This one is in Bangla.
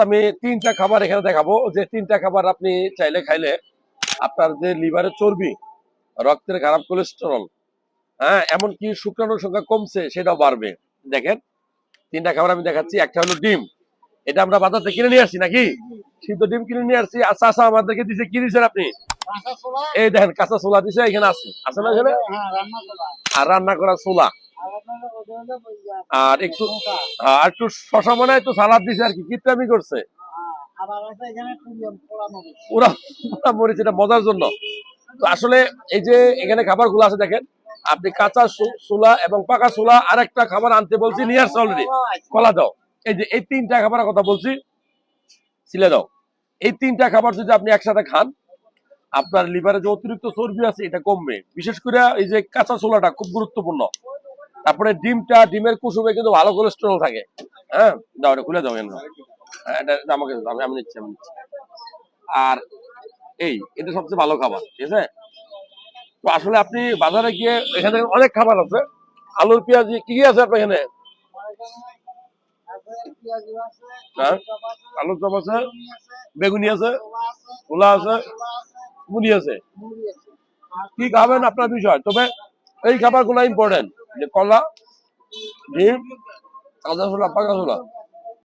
আমি তিনটা খাবার এখানে দেখাবো, যে তিনটা খাবার আপনি চাইলে খাইলে আপনার যে লিভারের চর্বি, রক্তের খারাপ কোলেস্টেরল, হ্যাঁ এমনকি শুক্রাণুর সংখ্যা কমছে সেটাও বাড়বে। দেখেন তিনটা খাবার আমি দেখাচ্ছি। একটা হলো ডিম, এটা আমরা বাজার থেকে কিনে নিয়ে আসছি নাকি, সিদ্ধ ডিম কিনে নিয়ে আসছি। আচ্ছা আচ্ছা আমাদেরকে দিছে, কি দিচ্ছেন আপনি? এই দেখেন কাঁচা ছোলা দিছে, এখানে আছে আছে না এখানে, আর রান্না করা ছোলা, আর একটু আর একটু শশা মনে হয় একটু সালাদ দিছে আর কি, কিপটামি করছে পুরা পুরা মরিচ, এটা মজার জন্য। তো আসলে এই যে এখানে খাবার গুলো আছে দেখেন, আপনি কাঁচা ছোলা এবং পাকা ছোলা, আর একটা খাবার আনতে বলছি নিয়ে আসছে অলরেডি, কলা দাও। এই যে এই তিনটা খাবারের কথা বলছি, ছিলে দাও। এই তিনটা খাবার যদি আপনি একসাথে খান, আপনার লিভারে যে অতিরিক্ত চর্বি আছে এটা কমবে। বিশেষ করে এই যে কাঁচা ছোলাটা খুব গুরুত্বপূর্ণ। তারপরে ডিমটা, ডিমের কুসুমে কিন্তু ভালো কোলেস্টেরল থাকে। হ্যাঁ দাও, এটা খুলে দাও, এটা আমাকে আমি নিচ্ছি, আমি নিচ্ছি। আর এটা সবচেয়ে ভালো খাবার, ঠিক আছে। তো আসলে আপনি বাজারে গিয়ে এখানে অনেক খাবার আছে, আলুর পেঁয়াজি কি কি আছে আপনার এখানে? হ্যাঁ আলুর চপ আছে, বেগুনি আছে, ছোলা আছে, মুড়ি আছে। কি খাবেন আপনার বিষয়, তবে এই খাবার গুলো ইম্পর্টেন্ট, যে কলা, ডিম, কাঁচা ছোলা, পাকা ছোলা।